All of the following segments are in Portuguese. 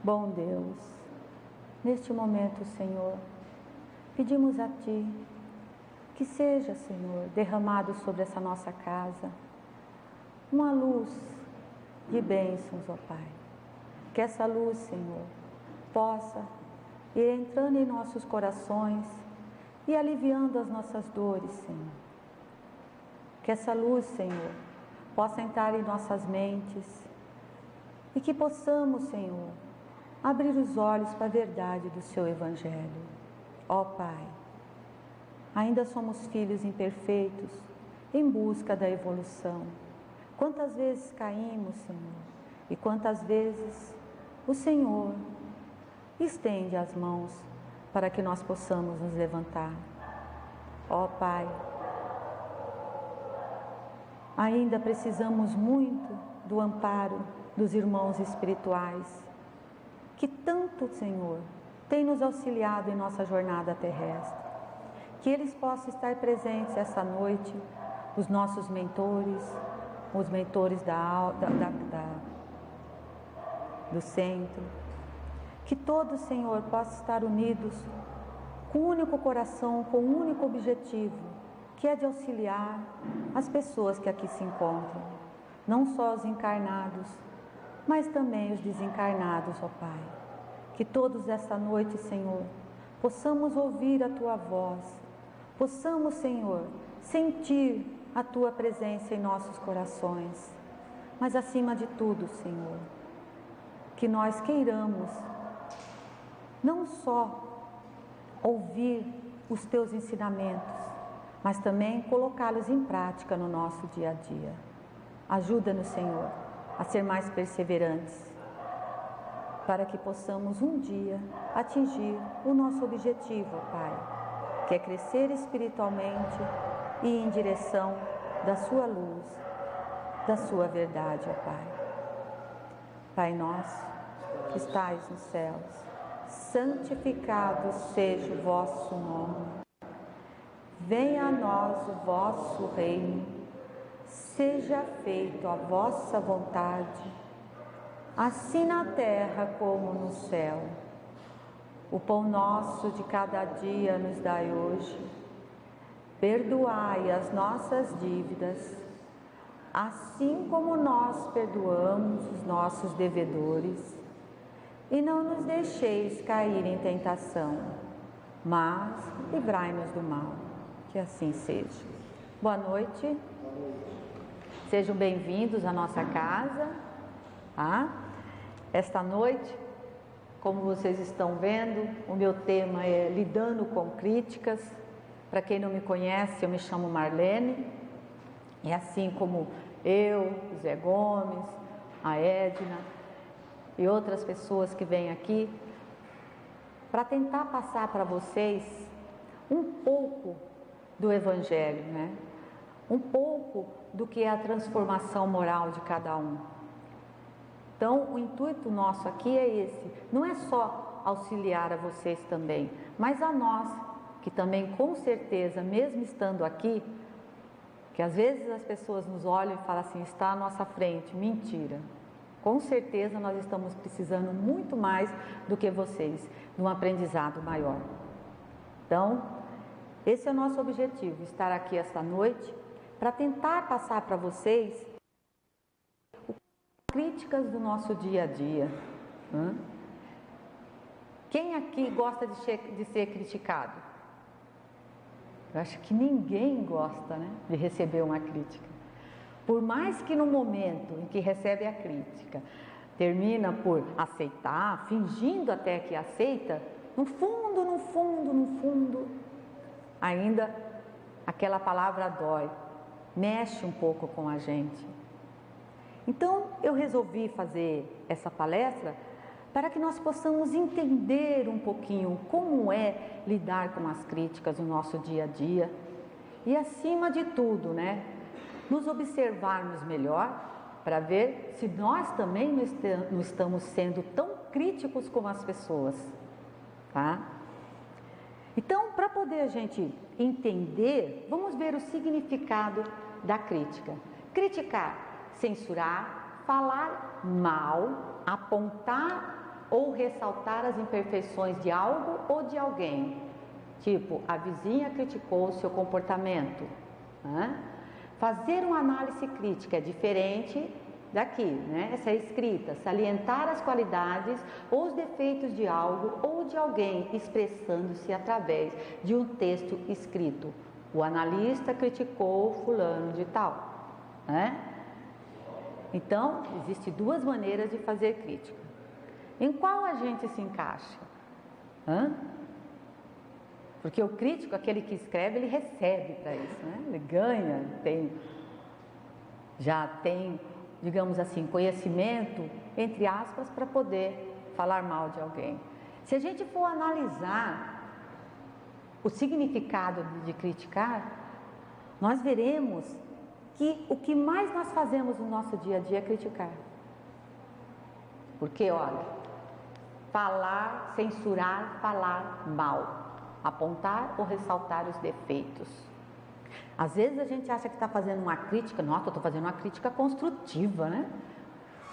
Bom Deus, neste momento, Senhor, pedimos a Ti que seja, Senhor, derramado sobre essa nossa casa uma luz de bênçãos, ó Pai. Que essa luz, Senhor, possa ir entrando em nossos corações e aliviando as nossas dores, Senhor. Que essa luz, Senhor, possa entrar em nossas mentes e que possamos, Senhor, abrir os olhos para a verdade do Seu Evangelho. Ó Pai, ainda somos filhos imperfeitos em busca da evolução. Quantas vezes caímos, Senhor, e quantas vezes o Senhor estende as mãos para que nós possamos nos levantar. Ó Pai, ainda precisamos muito do amparo dos irmãos espirituais, que tanto, Senhor, tem nos auxiliado em nossa jornada terrestre. Que eles possam estar presentes essa noite, os nossos mentores, os mentores do centro. Que todos, Senhor, possam estar unidos com um único coração, com um único objetivo, que é de auxiliar as pessoas que aqui se encontram, não só os encarnados, mas também os desencarnados, ó Pai. Que todos esta noite, Senhor, possamos ouvir a Tua voz, possamos, Senhor, sentir a Tua presença em nossos corações, mas acima de tudo, Senhor, que nós queiramos não só ouvir os Teus ensinamentos, mas também colocá-los em prática no nosso dia a dia. Ajuda-nos, Senhor, a ser mais perseverantes, para que possamos um dia atingir o nosso objetivo, Pai, que é crescer espiritualmente e em direção da Sua luz, da Sua verdade, ó Pai. Pai nosso, que estais nos céus, santificado seja o vosso nome. Venha a nós o vosso reino, seja feita a vossa vontade, assim na terra como no céu. O pão nosso de cada dia nos dai hoje. Perdoai as nossas dívidas, assim como nós perdoamos os nossos devedores. E não nos deixeis cair em tentação, mas livrai-nos do mal. Que assim seja. Boa noite. Sejam bem-vindos à nossa casa. Esta noite, como vocês estão vendo, o meu tema é lidando com críticas. Para quem não me conhece, eu me chamo Marlene, e assim como eu, o Zé Gomes, a Edna e outras pessoas que vêm aqui, para tentar passar para vocês um pouco do Evangelho, né? Um pouco do que é a transformação moral de cada um. Então, o intuito nosso aqui é esse, não é só auxiliar a vocês também, mas a nós, que também com certeza, mesmo estando aqui, que às vezes as pessoas nos olham e falam assim, está à nossa frente, mentira. Com certeza nós estamos precisando muito mais do que vocês, de um aprendizado maior. Então, esse é o nosso objetivo, estar aqui esta noite, para tentar passar para vocês críticas do nosso dia a dia. Quem aqui gosta de ser criticado? Eu acho que ninguém gosta, né, de receber uma crítica. Por mais que no momento em que recebe a crítica, termina por aceitar, fingindo até que aceita, no fundo, ainda aquela palavra dói, mexe um pouco com a gente. Então eu resolvi fazer essa palestra para que nós possamos entender um pouquinho como é lidar com as críticas no nosso dia a dia e, acima de tudo, né, nos observarmos melhor para ver se nós também não estamos sendo tão críticos como as pessoas, tá? Então, para poder a gente entender, vamos ver o significado da crítica. Criticar, censurar, falar mal, apontar ou ressaltar as imperfeições de algo ou de alguém. Tipo, a vizinha criticou o seu comportamento. Né? Fazer uma análise crítica é diferente daqui, né? Essa é escrita, salientar as qualidades ou os defeitos de algo ou de alguém, expressando-se através de um texto escrito. O analista criticou fulano de tal, né? Então, existem duas maneiras de fazer crítica. Em qual a gente se encaixa? Porque o crítico, aquele que escreve, ele recebe para isso, né? Ele ganha, já tem, digamos assim, conhecimento, entre aspas, para poder falar mal de alguém. Se a gente for analisar o significado de criticar, nós veremos que o que mais nós fazemos no nosso dia a dia é criticar. Porque, olha, falar, censurar, falar mal, apontar ou ressaltar os defeitos. Às vezes a gente acha que está fazendo uma crítica, nossa, eu estou fazendo uma crítica construtiva, né?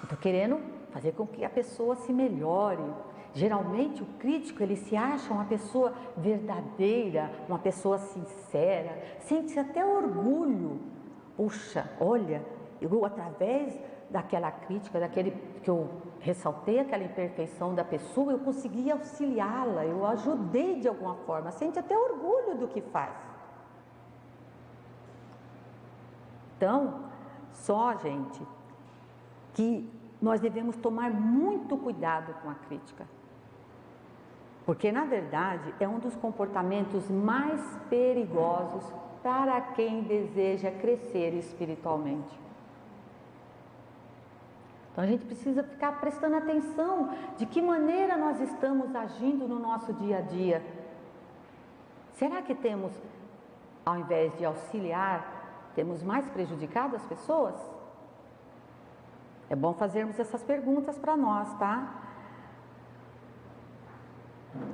Estou querendo fazer com que a pessoa se melhore. Geralmente o crítico, ele se acha uma pessoa verdadeira, uma pessoa sincera, sente-se até orgulho. Puxa, olha, eu através daquela crítica, daquele que eu ressaltei aquela imperfeição da pessoa, eu consegui auxiliá-la, eu ajudei de alguma forma, sente até orgulho do que faz. Então, só, gente, que nós devemos tomar muito cuidado com a crítica. Porque, na verdade, é um dos comportamentos mais perigosos para quem deseja crescer espiritualmente. Então, a gente precisa ficar prestando atenção de que maneira nós estamos agindo no nosso dia a dia. Será que temos, ao invés de auxiliar, temos mais prejudicado as pessoas? É bom fazermos essas perguntas para nós, tá?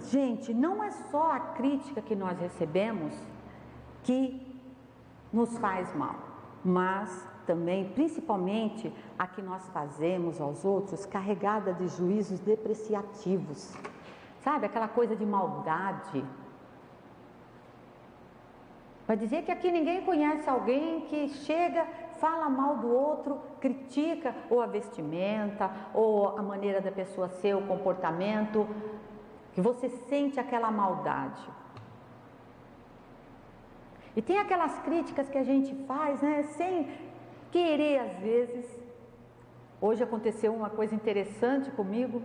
Gente, não é só a crítica que nós recebemos que nos faz mal, mas também, principalmente, a que nós fazemos aos outros carregada de juízos depreciativos. Sabe, aquela coisa de maldade. Vai dizer que aqui ninguém conhece alguém que chega, fala mal do outro, critica ou a vestimenta, ou a maneira da pessoa ser, o comportamento, que você sente aquela maldade. E tem aquelas críticas que a gente faz, né, sem querer às vezes. Hoje aconteceu uma coisa interessante comigo.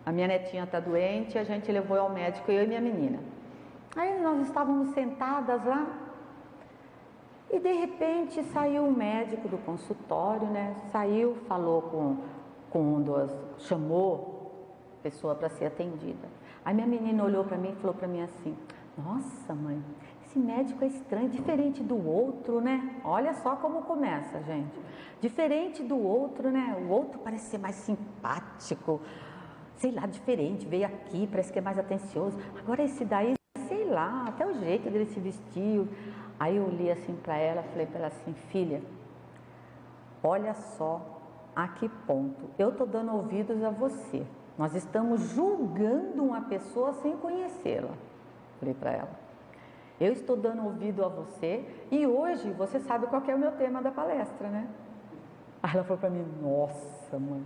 A minha netinha está doente, a gente levou ao médico, eu e minha menina. Aí nós estávamos sentadas lá e de repente saiu um médico do consultório, né? Saiu, falou chamou a pessoa para ser atendida. Aí minha menina olhou para mim e falou para mim assim: nossa, mãe, esse médico é estranho, diferente do outro, né? Olha só como começa, gente. Diferente do outro, né? O outro parece ser mais simpático, sei lá, diferente, veio aqui, parece que é mais atencioso. Agora esse daí, sei lá, até o jeito dele se vestiu. Aí eu olhei assim para ela, falei para ela assim: filha, olha só a que ponto eu estou dando ouvidos a você. Nós estamos julgando uma pessoa sem conhecê-la. Falei para ela: eu estou dando ouvido a você e hoje você sabe qual que é o meu tema da palestra, né? Aí ela falou para mim: nossa, mãe.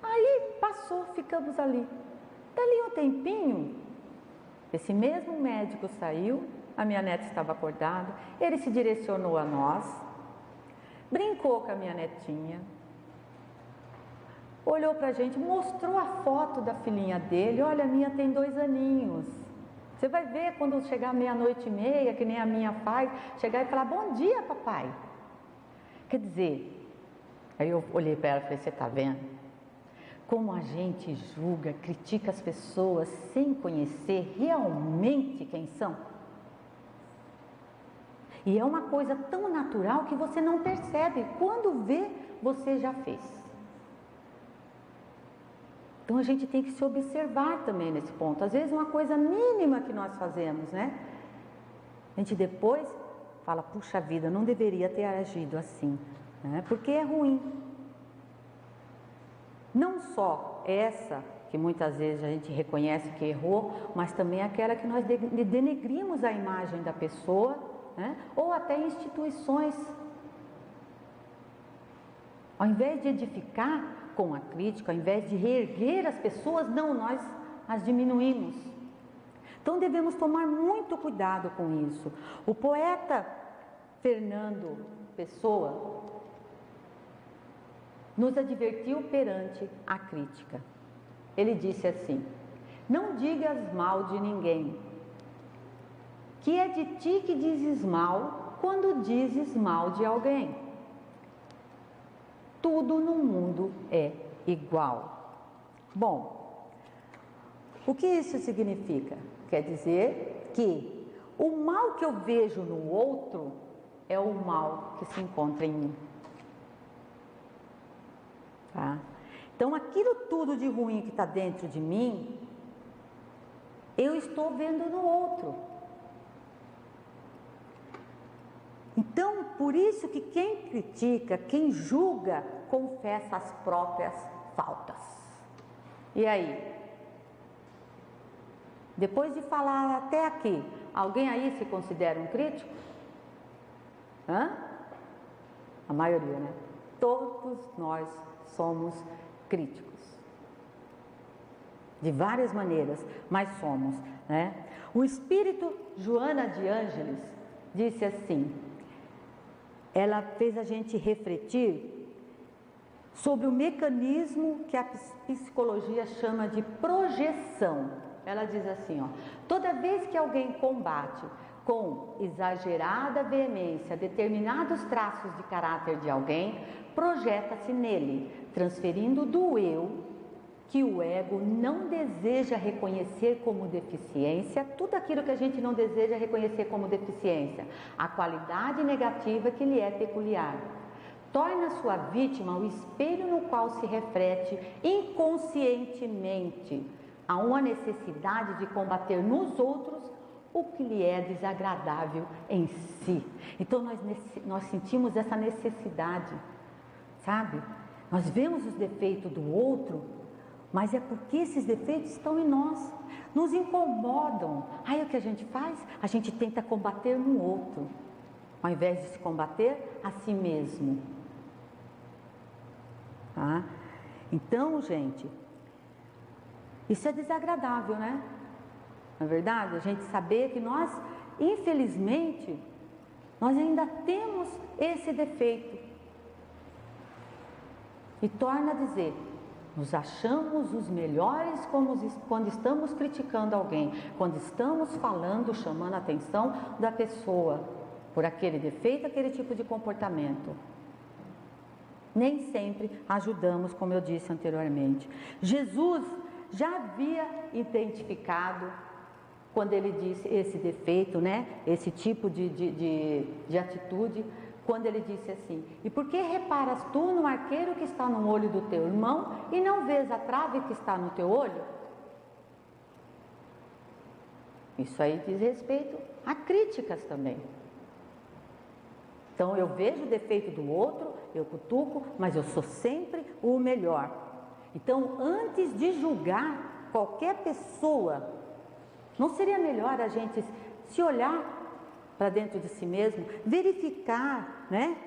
Aí passou, ficamos ali. Dali um tempinho, esse mesmo médico saiu, a minha neta estava acordada, ele se direcionou a nós, brincou com a minha netinha, olhou para a gente, mostrou a foto da filhinha dele. Olha, a minha tem 2 aninhos. Você vai ver quando chegar 00:30, que nem a minha faz, chegar e falar: bom dia, papai. Quer dizer, aí eu olhei para ela e falei: você está vendo? Como a gente julga, critica as pessoas sem conhecer realmente quem são. E é uma coisa tão natural que você não percebe. Quando vê, você já fez. Então a gente tem que se observar também nesse ponto. Às vezes uma coisa mínima que nós fazemos, né? A gente depois fala: puxa vida, não deveria ter agido assim, né? Porque é ruim. Não só essa que muitas vezes a gente reconhece que errou, mas também aquela que nós denegrimos a imagem da pessoa, né? Ou até instituições. Ao invés de edificar com a crítica, ao invés de reerguer as pessoas, não, nós as diminuímos. Então devemos tomar muito cuidado com isso. O poeta Fernando Pessoa nos advertiu perante a crítica. Ele disse assim: não digas mal de ninguém, que é de ti que dizes mal quando dizes mal de alguém. Tudo no mundo é igual. Bom, o que isso significa? Quer dizer que o mal que eu vejo no outro é o mal que se encontra em mim. Tá? Então, aquilo tudo de ruim que está dentro de mim, eu estou vendo no outro. Então, por isso que quem critica, quem julga, confessa as próprias faltas. E aí? Depois de falar até aqui, alguém aí se considera um crítico? Hã? A maioria, né? Todos nós somos críticos. De várias maneiras, mas somos, né? O espírito Joana de Ângeles disse assim, ela fez a gente refletir sobre o mecanismo que a psicologia chama de projeção. Ela diz assim, ó, toda vez que alguém combate com exagerada veemência determinados traços de caráter de alguém, projeta-se nele, transferindo do eu, que o ego não deseja reconhecer como deficiência, tudo aquilo que a gente não deseja reconhecer como deficiência, a qualidade negativa que lhe é peculiar. Torna sua vítima o espelho no qual se reflete inconscientemente a uma necessidade de combater nos outros o que lhe é desagradável em si. Então nós sentimos essa necessidade, sabe? Nós vemos os defeitos do outro, mas é porque esses defeitos estão em nós, nos incomodam. Aí o que a gente faz? A gente tenta combater no outro, ao invés de se combater a si mesmo. Tá? Então, gente, isso é desagradável, né? Não é verdade? A gente saber que nós, infelizmente, nós ainda temos esse defeito. E torna a dizer, nos achamos os melhores quando estamos criticando alguém, quando estamos falando, chamando a atenção da pessoa por aquele defeito, aquele tipo de comportamento. Nem sempre ajudamos, como eu disse anteriormente. Jesus já havia identificado, quando ele disse esse defeito, né? Esse tipo de atitude, quando ele disse assim, e por que reparas tu no arqueiro que está no olho do teu irmão e não vês a trave que está no teu olho? Isso aí diz respeito a críticas também. Então eu vejo o defeito do outro, eu cutuco, mas eu sou sempre o melhor. Então antes de julgar qualquer pessoa, não seria melhor a gente se olhar para dentro de si mesmo, verificar, né,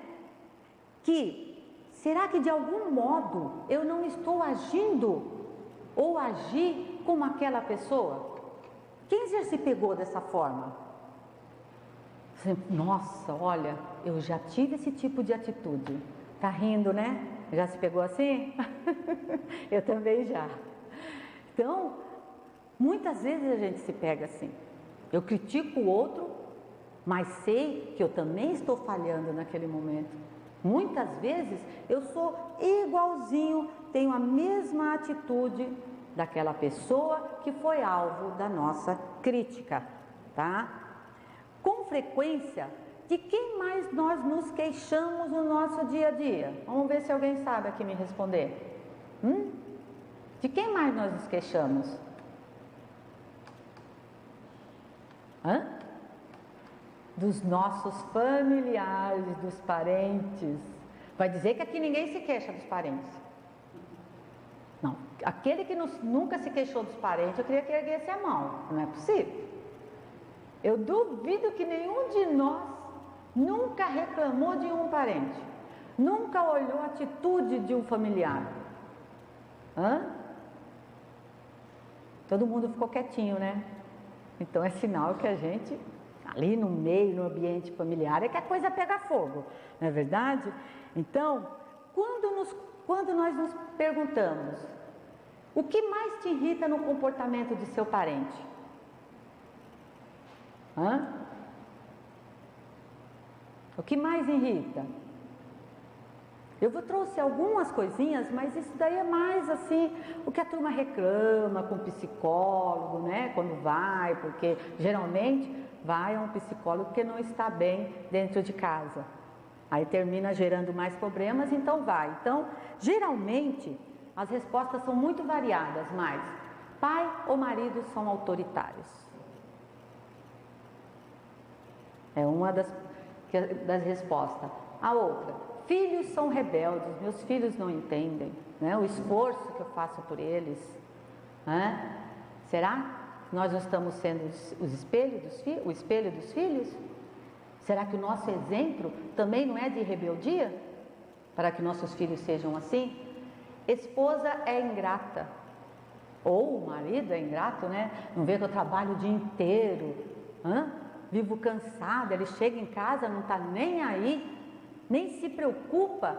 que será que de algum modo eu não estou agindo ou agi como aquela pessoa? Quem já se pegou dessa forma? Nossa, olha, eu já tive esse tipo de atitude. Tá rindo, né? Já se pegou assim? Eu também já. Então, muitas vezes a gente se pega assim. Eu critico o outro, mas sei que eu também estou falhando naquele momento. Muitas vezes eu sou igualzinho, tenho a mesma atitude daquela pessoa que foi alvo da nossa crítica, tá? Com frequência, de quem mais nós nos queixamos no nosso dia a dia? Vamos ver se alguém sabe aqui me responder. De quem mais nós nos queixamos? Dos nossos familiares, dos parentes. Vai dizer que aqui ninguém se queixa dos parentes. Não, Aquele que nunca se queixou dos parentes, eu queria que erguesse a mão. Não é possível. Eu duvido que nenhum de nós nunca reclamou de um parente, nunca olhou a atitude de um familiar. Todo mundo ficou quietinho, né? Então é sinal que a gente, ali no meio, no ambiente familiar, é que a coisa pega fogo, não é verdade? Então, quando nós nos perguntamos, o que mais te irrita no comportamento de seu parente? O que mais irrita? Eu trouxe algumas coisinhas, mas isso daí é mais assim, o que a turma reclama com o psicólogo, né? Quando vai, porque geralmente vai a um psicólogo que não está bem dentro de casa. Aí termina gerando mais problemas, então vai. Então, geralmente, as respostas são muito variadas, mas pai ou marido são autoritários. É uma das respostas. A outra, filhos são rebeldes, meus filhos não entendem, né? O esforço que eu faço por eles. Será que nós não estamos sendo o espelho dos filhos? Será que o nosso exemplo também não é de rebeldia? Para que nossos filhos sejam assim? Esposa é ingrata, ou o marido é ingrato, né? Não vê que eu trabalho o dia inteiro, vivo cansada, ele chega em casa, não está nem aí, nem se preocupa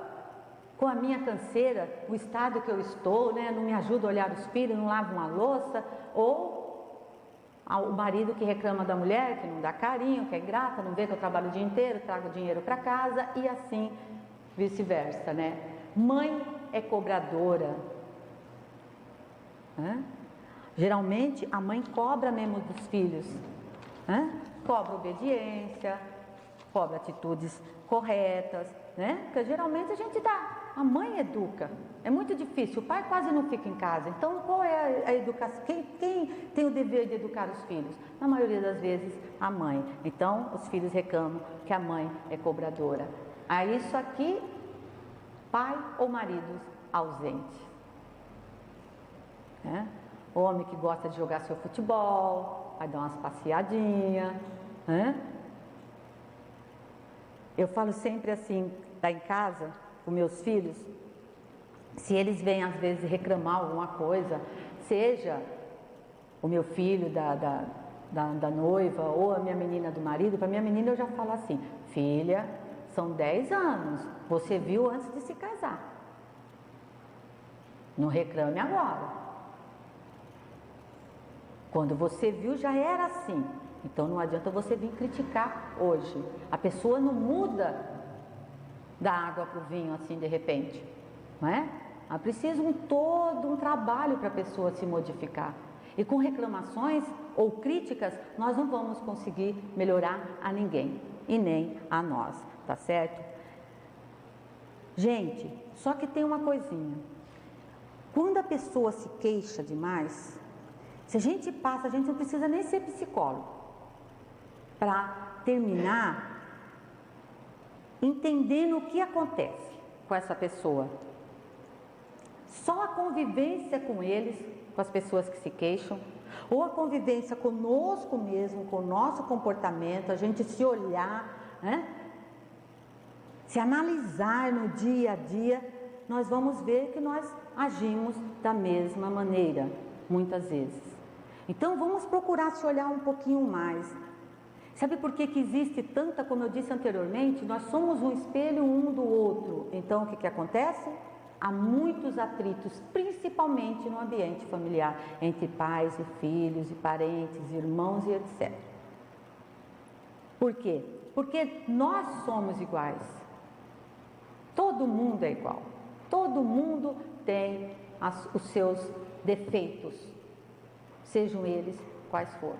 com a minha canseira, o estado que eu estou, né? Não me ajuda a olhar os filhos, não lava uma louça. Ou o marido que reclama da mulher, que não dá carinho, que é ingrata, não vê que eu trabalho o dia inteiro, trago dinheiro para casa, e assim vice-versa, né? Mãe é cobradora. Geralmente a mãe cobra mesmo dos filhos, cobra obediência, cobra atitudes corretas, né? Porque geralmente a gente dá, a mãe educa, é muito difícil, o pai quase não fica em casa. Então qual é a educação? Quem tem o dever de educar os filhos? Na maioria das vezes a mãe. Então os filhos reclamam que a mãe é cobradora. Aí isso aqui, pai ou maridos ausentes, né? Homem que gosta de jogar seu futebol, vai dar umas passeadinhas, Eu falo sempre assim, lá em casa, com meus filhos, se eles vêm às vezes reclamar alguma coisa, seja o meu filho da noiva ou a minha menina do marido, para minha menina eu já falo assim, filha, são 10 anos, você viu antes de se casar, não reclame agora. Quando você viu já era assim, então não adianta você vir criticar hoje. A pessoa não muda da água para o vinho assim de repente, não é? Há preciso todo um trabalho para a pessoa se modificar. E com reclamações ou críticas, nós não vamos conseguir melhorar a ninguém e nem a nós, tá certo? Gente, só que tem uma coisinha. Quando a pessoa se queixa demais, se a gente não precisa nem ser psicólogo para terminar entendendo o que acontece com essa pessoa. Só a convivência com eles, com as pessoas que se queixam, ou a convivência conosco mesmo, com o nosso comportamento, a gente se olhar, se analisar no dia a dia, nós vamos ver que nós agimos da mesma maneira, muitas vezes. Então vamos procurar se olhar um pouquinho mais. Sabe por que existe tanta, como eu disse anteriormente, nós somos um espelho um do outro. Então o que acontece? Há muitos atritos, principalmente no ambiente familiar, entre pais e filhos, e parentes, irmãos e etc. Por quê? Porque nós somos iguais. Todo mundo é igual. Todo mundo tem os seus defeitos, sejam eles quais forem,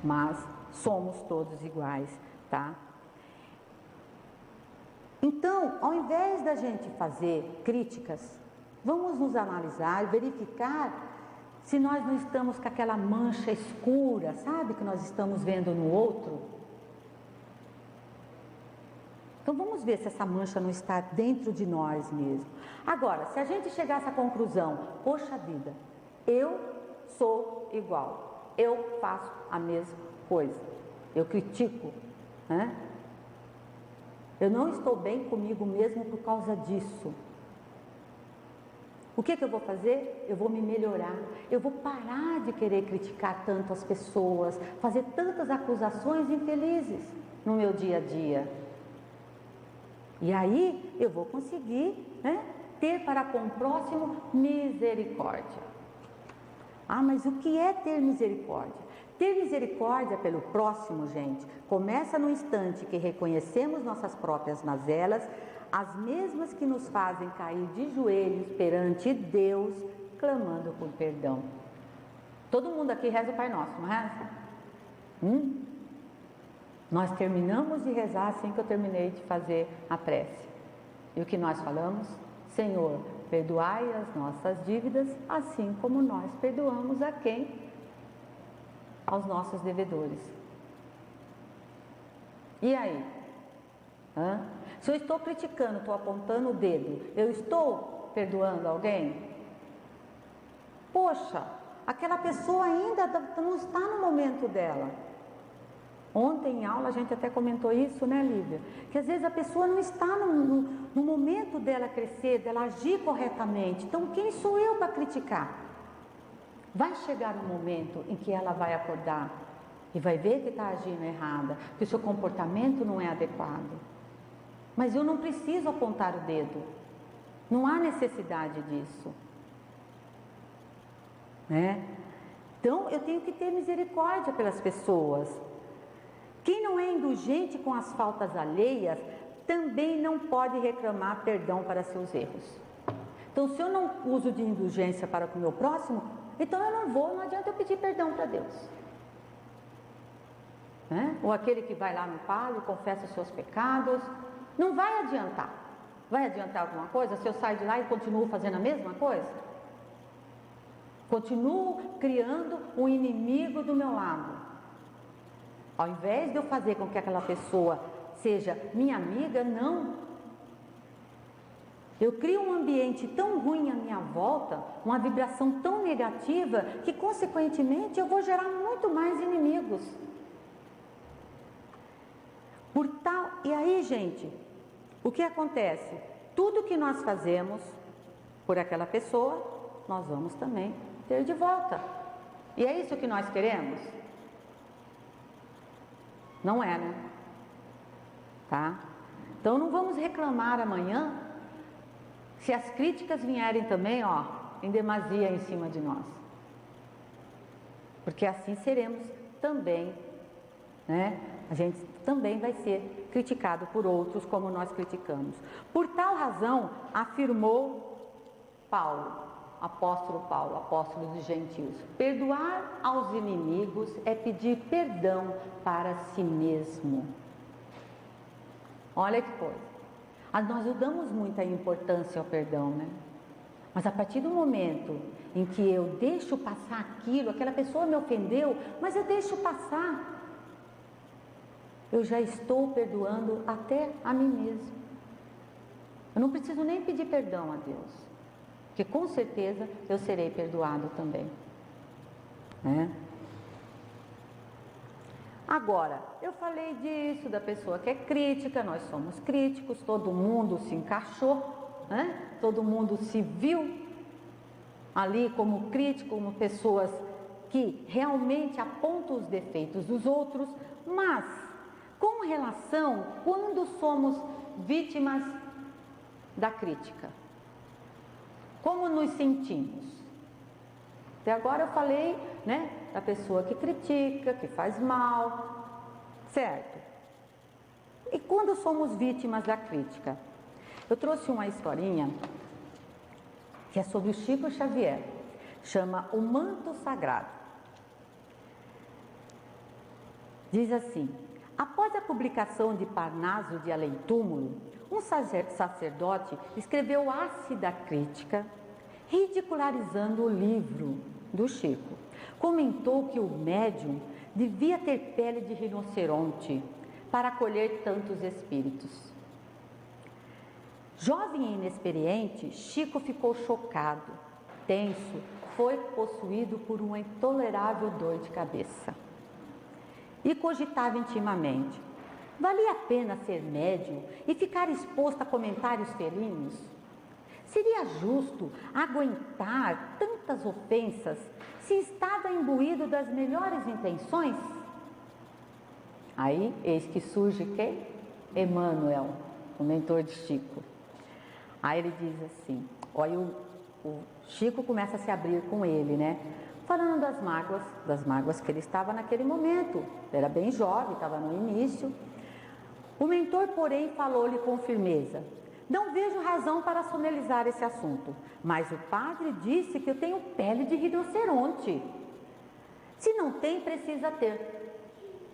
mas somos todos iguais, tá? Então, ao invés da gente fazer críticas, vamos nos analisar e verificar se nós não estamos com aquela mancha escura, sabe, que nós estamos vendo no outro. Então vamos ver se essa mancha não está dentro de nós mesmo. Agora, se a gente chegar a essa conclusão, poxa vida, eu sou igual, eu faço a mesma coisa, eu critico, né? Eu não estou bem comigo mesmo por causa disso. O que eu vou fazer? Eu vou me melhorar, eu vou parar de querer criticar tanto as pessoas, fazer tantas acusações infelizes no meu dia a dia. E aí eu vou conseguir, né, ter para com o próximo misericórdia. Ah, mas o que é ter misericórdia? Ter misericórdia pelo próximo, gente, começa no instante que reconhecemos nossas próprias mazelas, as mesmas que nos fazem cair de joelhos perante Deus, clamando por perdão. Todo mundo aqui reza o Pai Nosso, não reza? Nós terminamos de rezar assim que eu terminei de fazer a prece. E o que nós falamos? Senhor, perdoai as nossas dívidas, assim como nós perdoamos a quem? Aos nossos devedores. E aí? Se eu estou criticando, estou apontando o dedo, eu estou perdoando alguém? Poxa, aquela pessoa ainda não está no momento dela. Ontem em aula a gente até comentou isso, né, Lívia? Que às vezes a pessoa não está no momento dela crescer, dela agir corretamente. Então quem sou eu para criticar? Vai chegar um momento em que ela vai acordar e vai ver que está agindo errada, que o seu comportamento não é adequado. Mas eu não preciso apontar o dedo. Não há necessidade disso. Né? Então eu tenho que ter misericórdia pelas pessoas. Quem não é indulgente com as faltas alheias, também não pode reclamar perdão para seus erros. Então, se eu não uso de indulgência para com o meu próximo, então eu não adianta eu pedir perdão para Deus. Né? Ou aquele que vai lá no padre, confessa os seus pecados, não vai adiantar. Vai adiantar alguma coisa se eu sair de lá e continuo fazendo a mesma coisa? Continuo criando um inimigo do meu lado. Ao invés de eu fazer com que aquela pessoa seja minha amiga, não. Eu crio um ambiente tão ruim à minha volta, uma vibração tão negativa, que consequentemente eu vou gerar muito mais inimigos. E aí, gente, o que acontece? Tudo que nós fazemos por aquela pessoa, nós vamos também ter de volta. E é isso que nós queremos? Não é, né? Tá? Então não vamos reclamar amanhã se as críticas vierem também, em demasia em cima de nós. Porque assim seremos também, né? A gente também vai ser criticado por outros como nós criticamos. Por tal razão, afirmou apóstolo Paulo, apóstolo dos gentios, perdoar aos inimigos é pedir perdão para si mesmo. Olha que coisa. Nós não damos muita importância ao perdão, né? Mas a partir do momento em que eu deixo passar aquilo, aquela pessoa me ofendeu, mas eu deixo passar, eu já estou perdoando até a mim mesmo. Eu não preciso nem pedir perdão a Deus, porque com certeza eu serei perdoado também, né? Agora, eu falei disso, da pessoa que é crítica, nós somos críticos, todo mundo se encaixou, né? Todo mundo se viu ali como crítico, como pessoas que realmente apontam os defeitos dos outros, mas com relação quando somos vítimas da crítica, como nos sentimos? Até agora eu falei, né, da pessoa que critica, que faz mal, certo? E quando somos vítimas da crítica? Eu trouxe uma historinha que é sobre o Chico Xavier, chama O Manto Sagrado. Diz assim: após a publicação de Parnaso de Além Túmulo, um sacerdote escreveu ácida crítica, ridicularizando o livro do Chico. Comentou que o médium devia ter pele de rinoceronte para acolher tantos espíritos. Jovem e inexperiente, Chico ficou chocado, tenso, foi possuído por uma intolerável dor de cabeça. E cogitava intimamente: valia a pena ser médium e ficar exposto a comentários felinos? Seria justo aguentar tantas ofensas se estava imbuído das melhores intenções? Aí, eis que surge quem? Emmanuel, o mentor de Chico. Aí ele diz assim, olha, o Chico começa a se abrir com ele, né? Falando das mágoas que ele estava naquele momento. Era bem jovem, estava no início. O mentor, porém, falou-lhe com firmeza: não vejo razão para solenizar esse assunto, mas o padre disse que eu tenho pele de rinoceronte. Se não tem, precisa ter.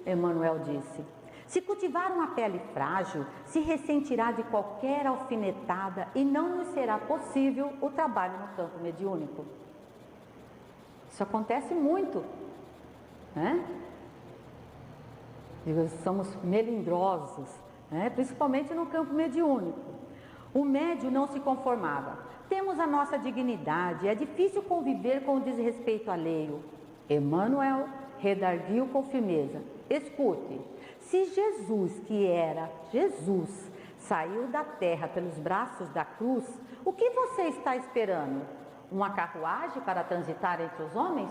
Emmanuel disse: se cultivar uma pele frágil, se ressentirá de qualquer alfinetada e não lhe será possível o trabalho no campo mediúnico. Isso acontece muito, né? Somos melindrosos, né? Principalmente no campo mediúnico. O médium não se conformava. Temos a nossa dignidade, é difícil conviver com o desrespeito alheio. Emmanuel redarguiu com firmeza: escute, se Jesus, que era Jesus, saiu da terra pelos braços da cruz, o que você está esperando? Uma carruagem para transitar entre os homens?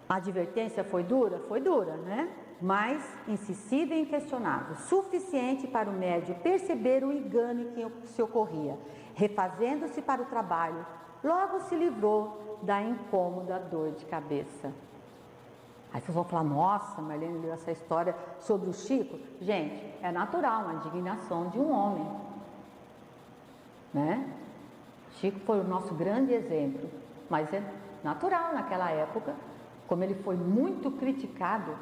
A advertência foi dura? Foi dura, né? Mas incisiva e inquestionável, suficiente para o médium perceber o engano que se ocorria. Refazendo-se para o trabalho, logo se livrou da incômoda dor de cabeça. Aí vocês vão falar: nossa, Marlene leu essa história sobre o Chico. Gente, é natural uma indignação de um homem, né? Chico foi o nosso grande exemplo, mas é natural naquela época, como ele foi muito criticado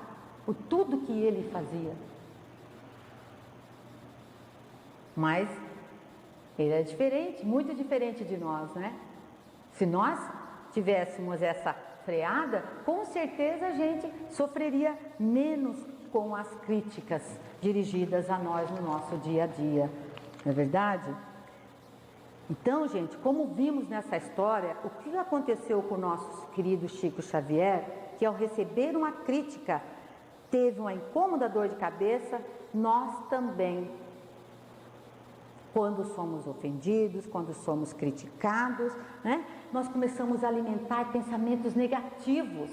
por tudo que ele fazia. Mas ele é diferente, muito diferente de nós, né? Se nós tivéssemos essa freada, com certeza a gente sofreria menos com as críticas dirigidas a nós no nosso dia a dia, não é verdade? Então, gente, como vimos nessa história, o que aconteceu com o nosso querido Chico Xavier, que ao receber uma crítica teve uma incômoda dor de cabeça, nós também, quando somos ofendidos, quando somos criticados, né, nós começamos a alimentar pensamentos negativos.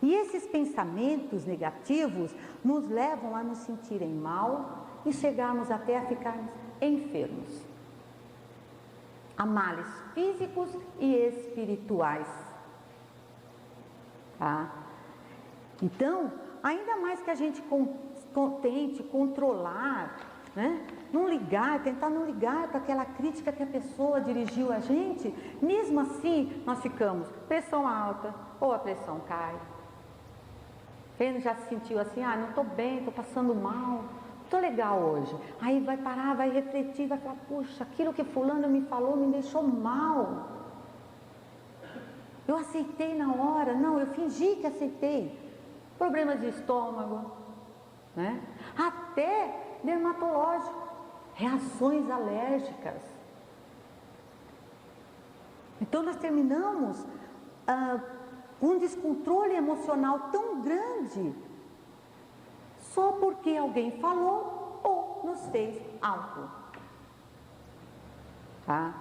E esses pensamentos negativos nos levam a nos sentirem mal e chegarmos até a ficarmos enfermos. Há males físicos e espirituais. Tá? Então, ainda mais que a gente tente controlar, né? Não ligar, tentar não ligar para aquela crítica que a pessoa dirigiu a gente, mesmo assim nós ficamos pressão alta ou a pressão cai. Quem já se sentiu assim: não estou bem, estou passando mal, estou legal hoje. Aí vai parar, vai refletir, vai falar: puxa, aquilo que fulano me falou me deixou mal. Eu aceitei na hora, não, eu fingi que aceitei. Problemas de estômago, né? Até dermatológico, reações alérgicas. Então nós terminamos um descontrole emocional tão grande só porque alguém falou ou nos fez algo. Tá?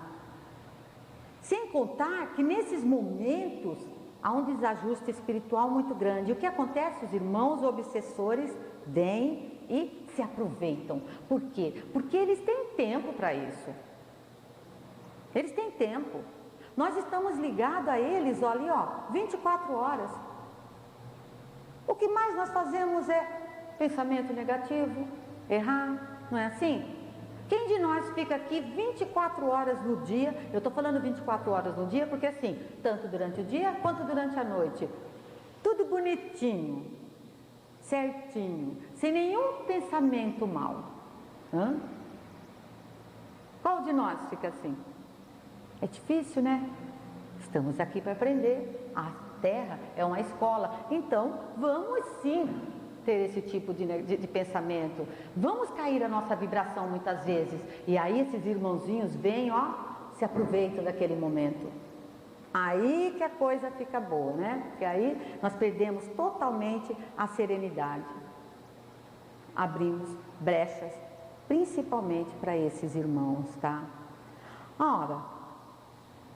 Sem contar que nesses momentos há um desajuste espiritual muito grande. O que acontece? Os irmãos obsessores vêm e se aproveitam. Por quê? Porque eles têm tempo para isso. Eles têm tempo. Nós estamos ligados a eles, olha ali, 24 horas. O que mais nós fazemos é pensamento negativo, errar, não é assim? Quem de nós fica aqui 24 horas no dia? Eu estou falando 24 horas no dia porque assim, tanto durante o dia quanto durante a noite, tudo bonitinho, certinho, sem nenhum pensamento mal. Qual de nós fica assim? É difícil, né? Estamos aqui para aprender. A Terra é uma escola. Então, vamos sim ter esse tipo de pensamento. Vamos cair a nossa vibração muitas vezes. E aí esses irmãozinhos vêm, ó, se aproveitam daquele momento. Aí que a coisa fica boa, né? Porque aí nós perdemos totalmente a serenidade. Abrimos brechas, principalmente para esses irmãos, tá? Ora,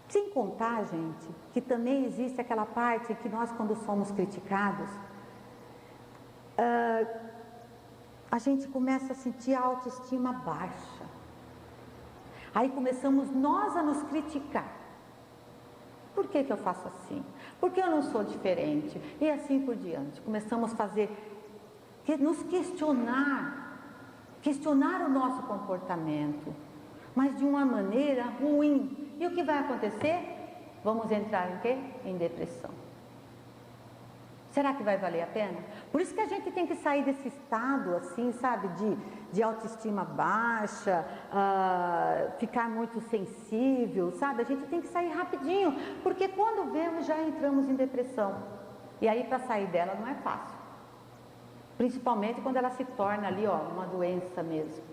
sem contar, gente, que também existe aquela parte que nós, quando somos criticados, a gente começa a sentir a autoestima baixa. Aí começamos nós a nos criticar. Por que eu faço assim? Por que eu não sou diferente? E assim por diante. Começamos a nos questionar o nosso comportamento, mas de uma maneira ruim. E o que vai acontecer? Vamos entrar em quê? Em depressão. Será que vai valer a pena? Por isso que a gente tem que sair desse estado, assim, sabe, de autoestima baixa, ficar muito sensível, sabe? A gente tem que sair rapidinho, porque quando vemos já entramos em depressão. E aí para sair dela não é fácil. Principalmente quando ela se torna ali, ó, uma doença mesmo.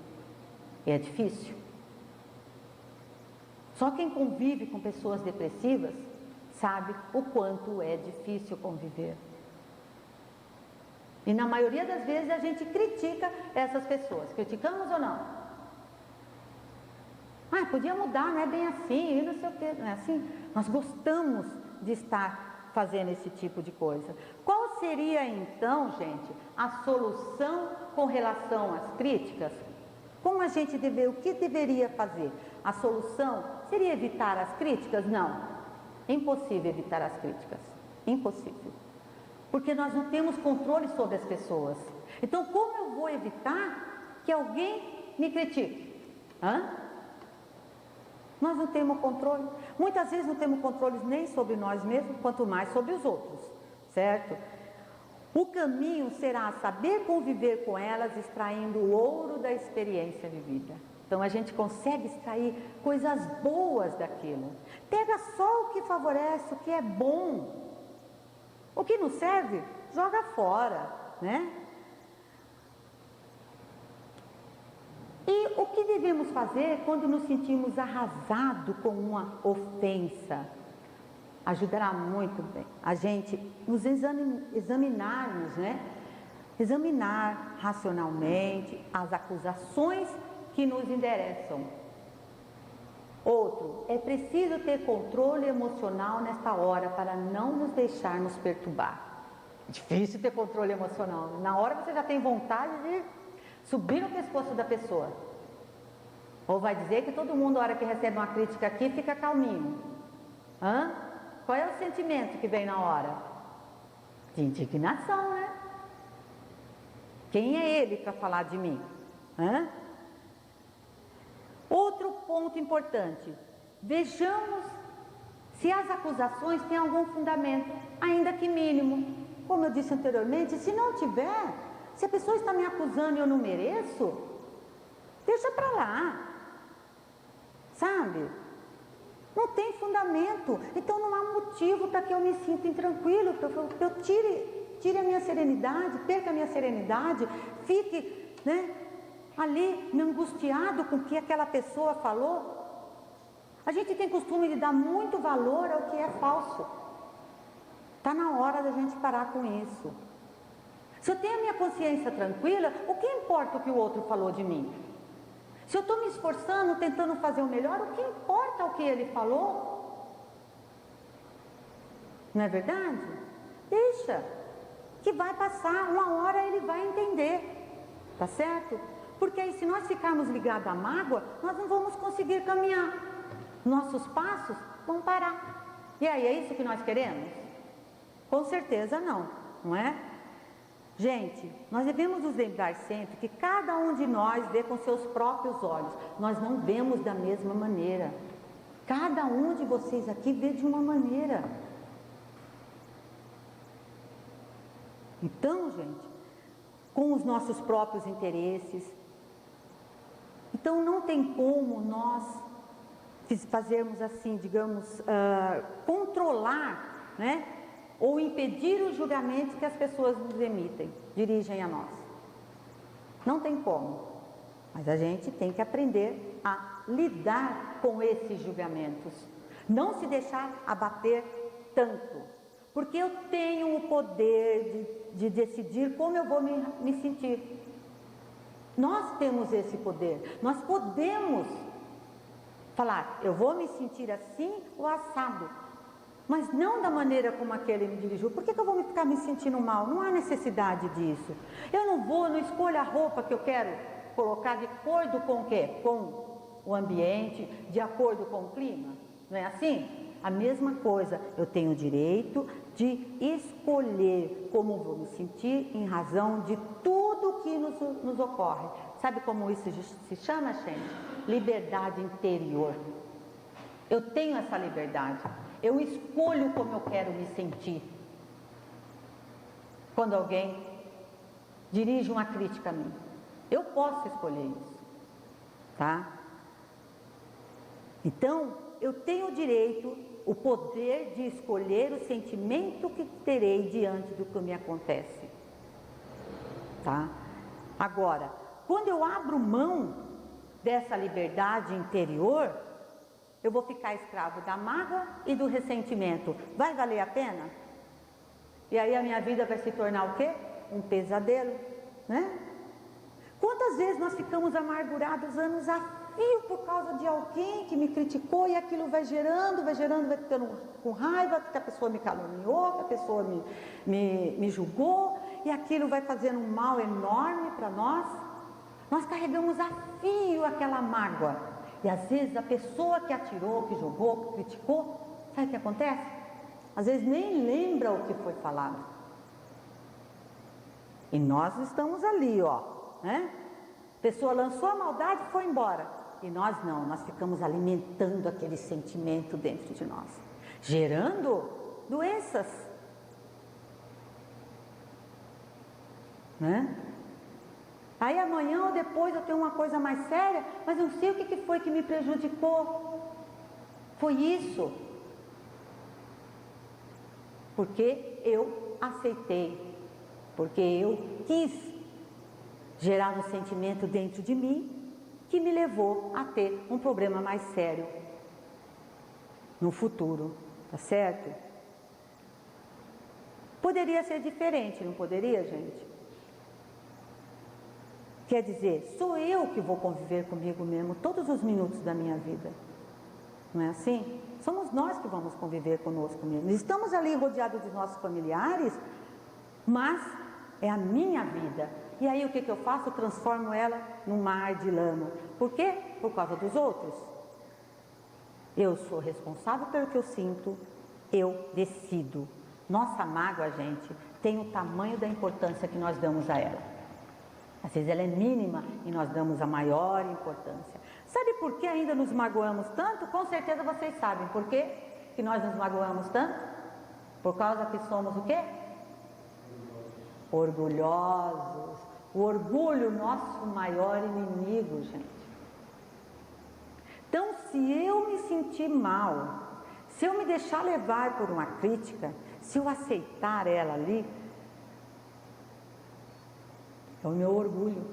E é difícil. Só quem convive com pessoas depressivas sabe o quanto é difícil conviver. E na maioria das vezes a gente critica essas pessoas. Criticamos ou não? Podia mudar, não é bem assim, e não sei o que, não é assim? Nós gostamos de estar fazendo esse tipo de coisa. Qual seria então, gente, a solução com relação às críticas? Como o que deveria fazer? A solução seria evitar as críticas? Não. É impossível evitar as críticas. Impossível. Porque nós não temos controle sobre as pessoas. Então, como eu vou evitar que alguém me critique? Nós não temos controle. Muitas vezes não temos controle nem sobre nós mesmos, quanto mais sobre os outros, certo? O caminho será saber conviver com elas, extraindo o ouro da experiência vivida. Então, a gente consegue extrair coisas boas daquilo. Pega só o que favorece, o que é bom. O que não serve, joga fora, né? E o que devemos fazer quando nos sentimos arrasados com uma ofensa? Ajudará muito bem a gente nos examinarmos, né? Examinar racionalmente as acusações que nos endereçam. Outro, é preciso ter controle emocional nesta hora para não nos deixar nos perturbar. Difícil ter controle emocional. Na hora você já tem vontade de subir no pescoço da pessoa. Ou vai dizer que todo mundo, na hora que recebe uma crítica aqui, fica calminho. Qual é o sentimento que vem na hora? De indignação, né? Quem é ele para falar de mim? Outro ponto importante, vejamos se as acusações têm algum fundamento, ainda que mínimo. Como eu disse anteriormente, se não tiver, se a pessoa está me acusando e eu não mereço, deixa para lá, sabe? Não tem fundamento, então não há motivo para que eu me sinta intranquilo, para que eu tire a minha serenidade, perca a minha serenidade, fique, né? Ali, angustiado com o que aquela pessoa falou. A gente tem costume de dar muito valor ao que é falso. Está na hora da gente parar com isso. Se eu tenho a minha consciência tranquila, o que importa o que o outro falou de mim? Se eu estou me esforçando, tentando fazer o melhor, o que importa o que ele falou? Não é verdade? Deixa, que vai passar, uma hora ele vai entender, tá certo? Porque aí, se nós ficarmos ligados à mágoa, nós não vamos conseguir caminhar. Nossos passos vão parar. E aí, é isso que nós queremos? Com certeza não, não é? Gente, nós devemos nos lembrar sempre que cada um de nós vê com seus próprios olhos. Nós não vemos da mesma maneira. Cada um de vocês aqui vê de uma maneira. Então, gente, com os nossos próprios interesses. Então, não tem como nós fazermos assim, digamos, controlar né? Ou impedir os julgamentos que as pessoas nos emitem, dirigem a nós. Não tem como, mas a gente tem que aprender a lidar com esses julgamentos, não se deixar abater tanto, porque eu tenho o poder de decidir como eu vou me sentir. Nós temos esse poder, nós podemos falar, eu vou me sentir assim ou assado, mas não da maneira como aquele me dirigiu. Por que eu vou ficar me sentindo mal? Não há necessidade disso. Eu não escolho a roupa que eu quero colocar de acordo com o quê? Com o ambiente, de acordo com o clima. Não é assim? A mesma coisa, eu tenho o direito de escolher como vou me sentir em razão de tudo que nos ocorre. Sabe como isso se chama, gente? Liberdade interior. Eu tenho essa liberdade. Eu escolho como eu quero me sentir. Quando alguém dirige uma crítica a mim, eu posso escolher isso, tá? Então, eu tenho o direito, o poder de escolher o sentimento que terei diante do que me acontece, tá? Agora, quando eu abro mão dessa liberdade interior, eu vou ficar escravo da mágoa e do ressentimento. Vai valer a pena? E aí a minha vida vai se tornar o quê? Um pesadelo, né? Quantas vezes nós ficamos amargurados anos a fio por causa de alguém que me criticou e aquilo vai gerando, vai ficando com raiva, que a pessoa me caluniou, que a pessoa me julgou, e aquilo vai fazendo um mal enorme para nós. Nós carregamos a fio aquela mágoa. E às vezes a pessoa que atirou, que julgou, que criticou, sabe o que acontece? Às vezes nem lembra o que foi falado. E nós estamos ali, ó, né? A pessoa lançou a maldade e foi embora. E nós não, nós ficamos alimentando aquele sentimento dentro de nós, gerando doenças, né? Aí amanhã ou depois eu tenho uma coisa mais séria, mas eu não sei o que foi que me prejudicou. Foi isso. Porque eu aceitei, porque eu quis gerar um sentimento dentro de mim que me levou a ter um problema mais sério no futuro, tá certo? Poderia ser diferente, não poderia, gente? Quer dizer, sou eu que vou conviver comigo mesmo todos os minutos da minha vida. Não é assim? Somos nós que vamos conviver conosco mesmo. Estamos ali rodeados de nossos familiares, mas é a minha vida. E aí o que eu faço? Eu transformo ela num mar de lama. Por quê? Por causa dos outros. Eu sou responsável pelo que eu sinto, eu decido. Nossa mágoa, gente, tem o tamanho da importância que nós damos a ela. Às vezes ela é mínima e nós damos a maior importância. Sabe por que ainda nos magoamos tanto? Com certeza vocês sabem por que nós nos magoamos tanto? Por causa que somos o quê? Orgulhosos. O orgulho, nosso maior inimigo, gente. Então, se eu me sentir mal, se eu me deixar levar por uma crítica, se eu aceitar ela ali, é o meu orgulho.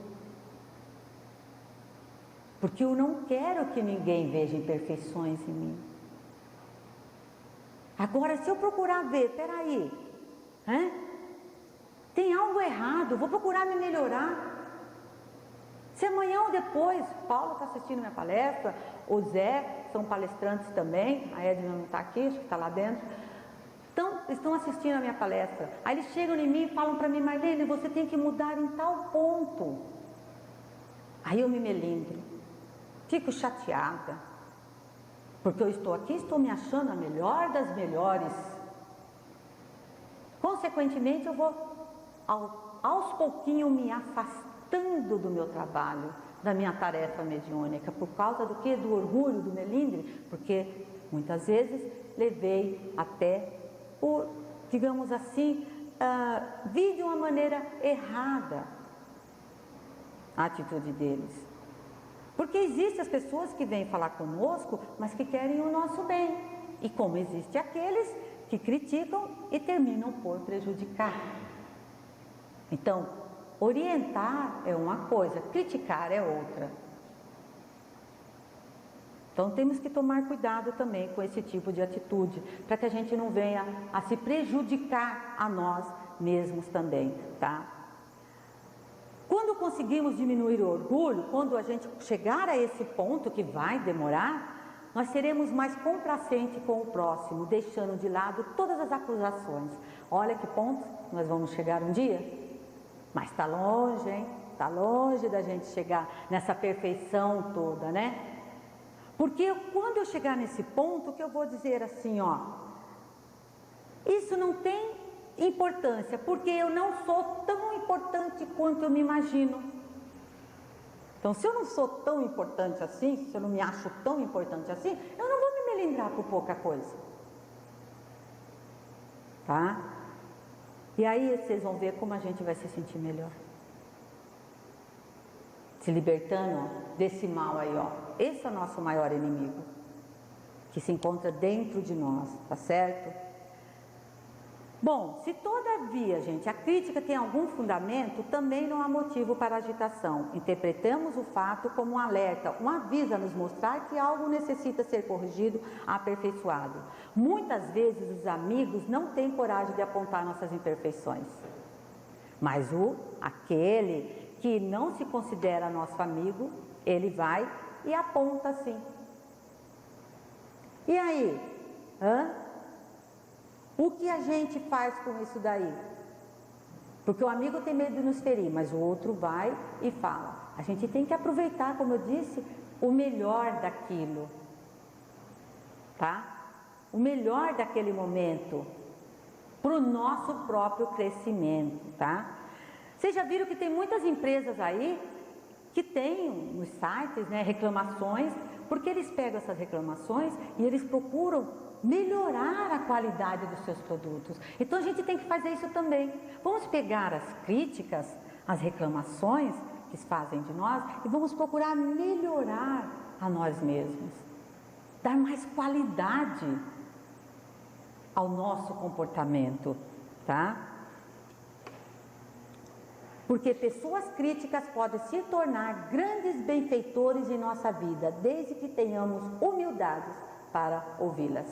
Porque eu não quero que ninguém veja imperfeições em mim. Agora, se eu procurar ver, peraí, tem algo errado, vou procurar me melhorar. Se amanhã ou depois, Paulo está assistindo minha palestra, o Zé, são palestrantes também, a Edna não está aqui, acho que está lá dentro. Então, estão assistindo a minha palestra. Aí eles chegam em mim e falam para mim, Marlene, você tem que mudar em tal ponto. Aí eu me melindro, fico chateada, porque eu estou aqui, estou me achando a melhor das melhores. Consequentemente, eu vou aos pouquinhos me afastando do meu trabalho, da minha tarefa mediúnica. Por causa do quê? Do orgulho, do melindre, porque muitas vezes levei até por, digamos assim, vi de uma maneira errada a atitude deles. Porque existem as pessoas que vêm falar conosco, mas que querem o nosso bem. e como existem aqueles que criticam e terminam por prejudicar. Então, orientar é uma coisa, criticar é outra. Então temos que tomar cuidado também com esse tipo de atitude, para que a gente não venha a se prejudicar a nós mesmos também, tá? Quando conseguimos diminuir o orgulho, quando a gente chegar a esse ponto, que vai demorar, nós seremos mais complacentes com o próximo, deixando de lado todas as acusações. Olha que ponto nós vamos chegar um dia, mas está longe, hein? Está longe da gente chegar nessa perfeição toda, né? Porque quando eu chegar nesse ponto, que eu vou dizer assim, ó, isso não tem importância, porque eu não sou tão importante quanto eu me imagino. Então, se eu não sou tão importante assim, se eu não me acho tão importante assim, eu não vou me melindrar por pouca coisa. Tá? E aí vocês vão ver como a gente vai se sentir melhor. Se libertando, ó, desse mal aí, ó. Esse é o nosso maior inimigo, que se encontra dentro de nós, tá certo? Bom, se todavia, gente, a crítica tem algum fundamento, também não há motivo para agitação. Interpretamos o fato como um alerta, um aviso a nos mostrar que algo necessita ser corrigido, aperfeiçoado. Muitas vezes os amigos não têm coragem de apontar nossas imperfeições, mas aquele que não se considera nosso amigo, ele vai e aponta sim. E aí? O que a gente faz com isso daí? Porque o amigo tem medo de nos ferir, mas o outro vai e fala. A gente tem que aproveitar, como eu disse, o melhor daquilo, tá? O melhor daquele momento, para o nosso próprio crescimento, tá? Vocês já viram que tem muitas empresas aí que tem nos sites, né, reclamações, porque eles pegam essas reclamações e eles procuram melhorar a qualidade dos seus produtos. Então a gente tem que fazer isso também. Vamos pegar as críticas, as reclamações que fazem de nós e vamos procurar melhorar a nós mesmos, dar mais qualidade ao nosso comportamento, tá? Porque pessoas críticas podem se tornar grandes benfeitores em nossa vida, desde que tenhamos humildade para ouvi-las.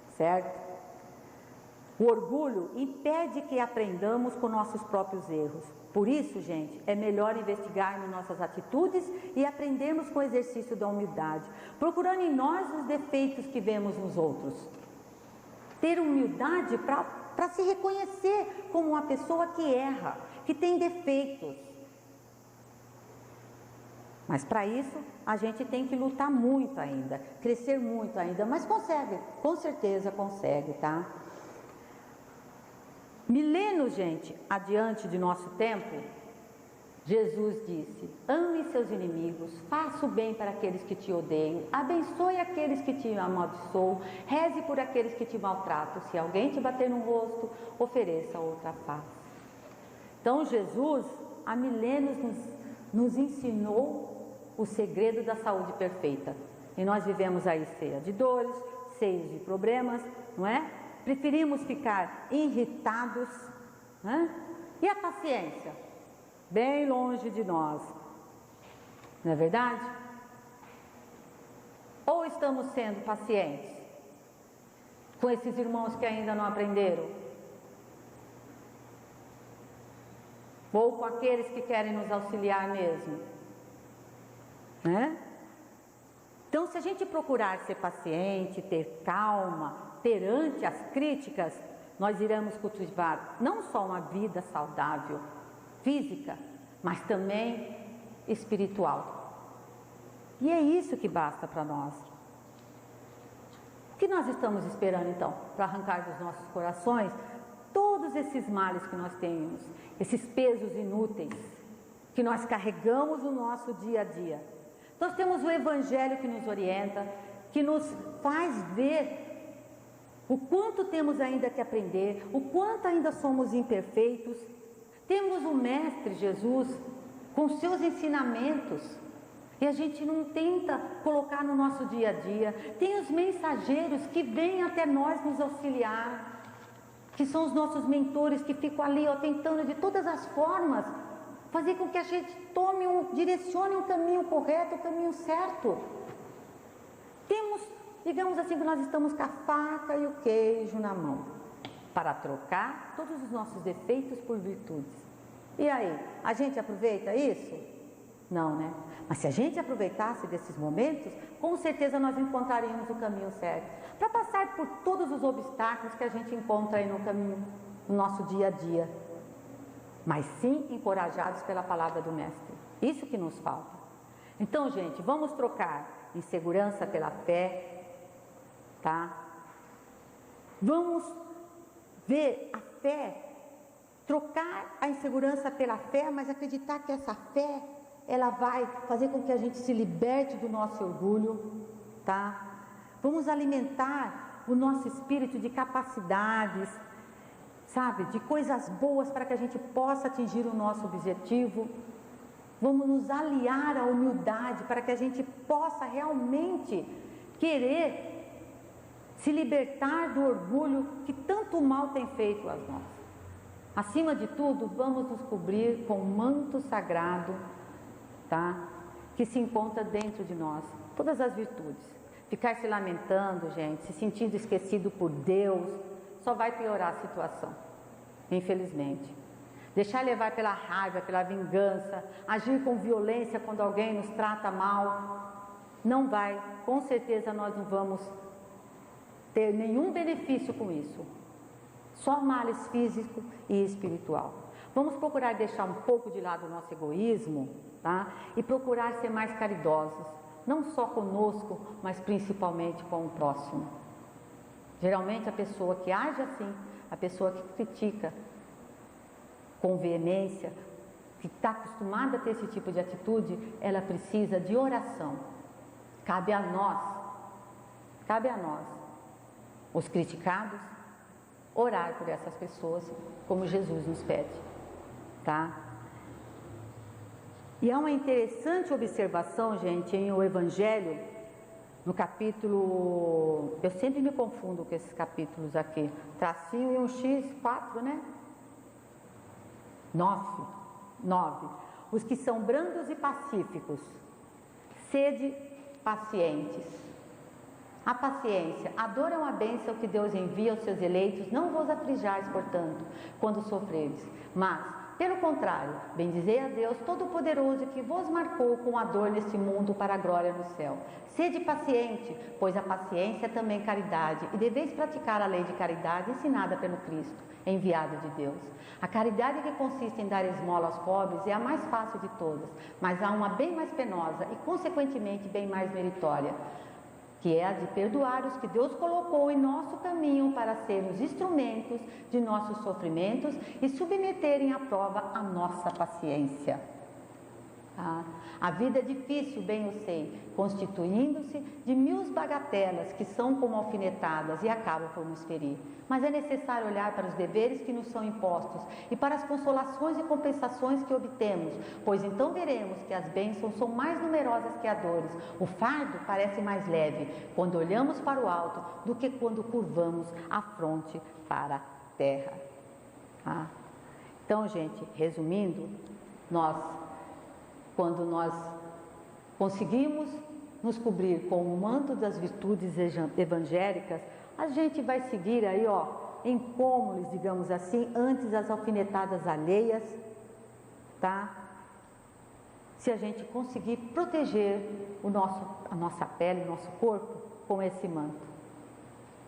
Certo? O orgulho impede que aprendamos com nossos próprios erros. Por isso, gente, é melhor investigarmos nossas atitudes e aprendermos com o exercício da humildade, procurando em nós os defeitos que vemos nos outros. Ter humildade para se reconhecer como uma pessoa que erra, que tem defeitos. Mas para isso a gente tem que lutar muito ainda, crescer muito ainda, mas consegue, com certeza consegue, tá? Milênios, gente, adiante de nosso tempo, Jesus disse: ame seus inimigos, faça o bem para aqueles que te odeiam, abençoe aqueles que te amaldiçoam, reze por aqueles que te maltratam. Se alguém te bater no rosto, ofereça outra face. Então Jesus, há milênios, nos ensinou o segredo da saúde perfeita. E nós vivemos aí cheia de dores, cheios de problemas, não é? Preferimos ficar irritados, né? E a paciência? Bem longe de nós, não é verdade? Ou estamos sendo pacientes com esses irmãos que ainda não aprenderam? Ou com aqueles que querem nos auxiliar mesmo, né? Então, se a gente procurar ser paciente, ter calma perante as críticas, nós iremos cultivar não só uma vida saudável, física, mas também espiritual. E é isso que basta para nós. O que nós estamos esperando então para arrancar dos nossos corações todos esses males que nós temos, esses pesos inúteis que nós carregamos no nosso dia a dia? Nós temos o Evangelho que nos orienta, que nos faz ver o quanto temos ainda que aprender, o quanto ainda somos imperfeitos. Temos o Mestre Jesus com seus ensinamentos e a gente não tenta colocar no nosso dia a dia. Tem os mensageiros que vêm até nós nos auxiliar, que são os nossos mentores, que ficam ali, ó, tentando de todas as formas fazer com que a gente direcione um caminho correto, o caminho certo. Temos, digamos assim, que nós estamos com a faca e o queijo na mão, para trocar todos os nossos defeitos por virtudes. E aí, a gente aproveita isso? Não, né? Mas se a gente aproveitasse desses momentos, com certeza nós encontraríamos o caminho certo, para passar por todos os obstáculos que a gente encontra aí no caminho, no nosso dia a dia. Mas sim encorajados pela palavra do Mestre. Isso que nos falta. Então, gente, vamos trocar insegurança pela fé, tá? Vamos ver a fé, trocar a insegurança pela fé, mas acreditar que essa fé, ela vai fazer com que a gente se liberte do nosso orgulho, tá? Vamos alimentar o nosso espírito de capacidades, sabe, de coisas boas para que a gente possa atingir o nosso objetivo. Vamos nos aliar à humildade para que a gente possa realmente querer se libertar do orgulho que tanto mal tem feito a nós. Acima de tudo, vamos nos cobrir com o manto sagrado, tá? Que se encontra dentro de nós, todas as virtudes. Ficar se lamentando, gente, se sentindo esquecido por Deus, só vai piorar a situação, infelizmente. Deixar levar pela raiva, pela vingança, agir com violência quando alguém nos trata mal, não vai, com certeza nós não vamos ter nenhum benefício com isso. Só males físico e espiritual. Vamos procurar deixar um pouco de lado o nosso egoísmo, tá? E procurar ser mais caridosos, não só conosco, mas principalmente com o próximo. Geralmente a pessoa que age assim, a pessoa que critica com veemência, que está acostumada a ter esse tipo de atitude, ela precisa de oração. Cabe a nós, os criticados, orar por essas pessoas, como Jesus nos pede, tá? E há uma interessante observação, gente, em o Evangelho, no capítulo, eu sempre me confundo com esses capítulos aqui, tracinho e um X, 4, né? 9. Os que são brandos e pacíficos, sede pacientes. A paciência, a dor é uma bênção que Deus envia aos seus eleitos, não vos aflijais, portanto, quando sofreres, mas, pelo contrário, bendizei a Deus Todo-Poderoso que vos marcou com a dor neste mundo para a glória no céu. Sede paciente, pois a paciência é também caridade, e deveis praticar a lei de caridade ensinada pelo Cristo, enviado de Deus. A caridade que consiste em dar esmola aos pobres é a mais fácil de todas, mas há uma bem mais penosa e, consequentemente, bem mais meritória, que é a de perdoar os que Deus colocou em nosso caminho para serem os instrumentos de nossos sofrimentos e submeterem à prova a nossa paciência. A vida é difícil, bem eu sei, constituindo-se de 1000 bagatelas que são como alfinetadas e acabam por nos ferir. Mas é necessário olhar para os deveres que nos são impostos e para as consolações e compensações que obtemos, pois então veremos que as bênçãos são mais numerosas que as dores. O fardo parece mais leve quando olhamos para o alto do que quando curvamos a fronte para a terra. Então, gente, resumindo, quando nós conseguimos nos cobrir com o manto das virtudes evangélicas, a gente vai seguir aí, ó, incômodos, digamos assim, antes das alfinetadas alheias, tá? Se a gente conseguir proteger a nossa pele, o nosso corpo com esse manto.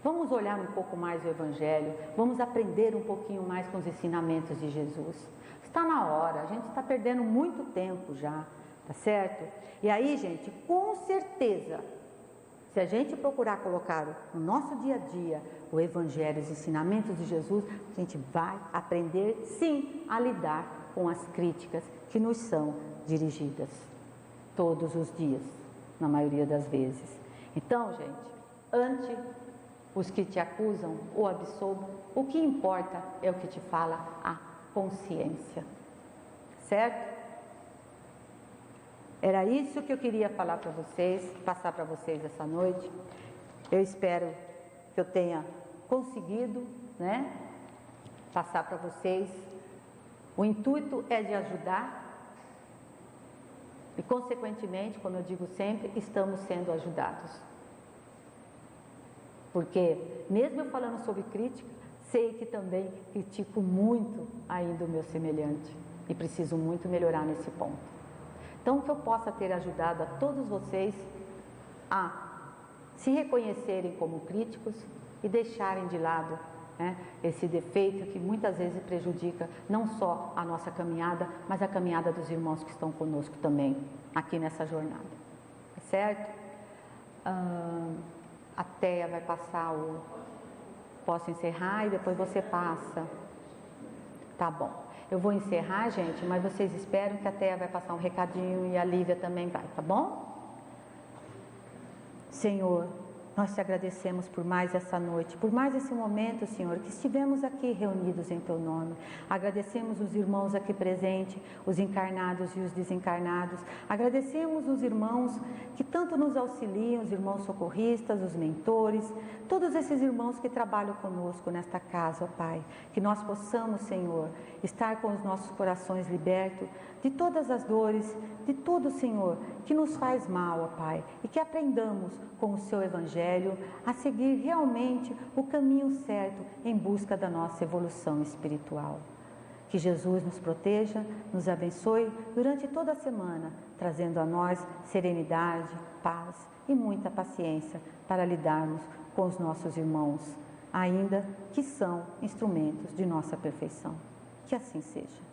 Vamos olhar um pouco mais o Evangelho, vamos aprender um pouquinho mais com os ensinamentos de Jesus. Está na hora, a gente está perdendo muito tempo já, tá certo? E aí, gente, com certeza, se a gente procurar colocar no nosso dia a dia o Evangelho, os ensinamentos de Jesus, a gente vai aprender sim a lidar com as críticas que nos são dirigidas todos os dias, na maioria das vezes. Então, gente, ante os que te acusam ou absolvam, o que importa é o que te fala a consciência, certo? Era isso que eu queria falar para vocês, passar para vocês essa noite. Eu espero que eu tenha conseguido, né, passar para vocês. O intuito é de ajudar e, consequentemente, como eu digo sempre, estamos sendo ajudados. Porque, mesmo eu falando sobre crítica, sei que também critico muito ainda o meu semelhante e preciso muito melhorar nesse ponto. Então, que eu possa ter ajudado a todos vocês a se reconhecerem como críticos e deixarem de lado, né, esse defeito que muitas vezes prejudica não só a nossa caminhada, mas a caminhada dos irmãos que estão conosco também, aqui nessa jornada. Tá certo? A Teia vai passar o... Posso encerrar e depois você passa? Tá bom. Eu vou encerrar, gente, mas vocês esperam que a Teia vai passar um recadinho e a Lívia também vai, tá bom? Senhor, nós te agradecemos por mais essa noite, por mais esse momento, Senhor, que estivemos aqui reunidos em Teu nome. Agradecemos os irmãos aqui presentes, os encarnados e os desencarnados. Agradecemos os irmãos que tanto nos auxiliam, os irmãos socorristas, os mentores, todos esses irmãos que trabalham conosco nesta casa, ó Pai. Que nós possamos, Senhor, estar com os nossos corações libertos de todas as dores, de tudo, Senhor, que nos faz mal, ó Pai, e que aprendamos com o Seu Evangelho a seguir realmente o caminho certo em busca da nossa evolução espiritual. Que Jesus nos proteja, nos abençoe durante toda a semana, trazendo a nós serenidade, paz e muita paciência para lidarmos com os nossos irmãos, ainda que são instrumentos de nossa perfeição. Que assim seja.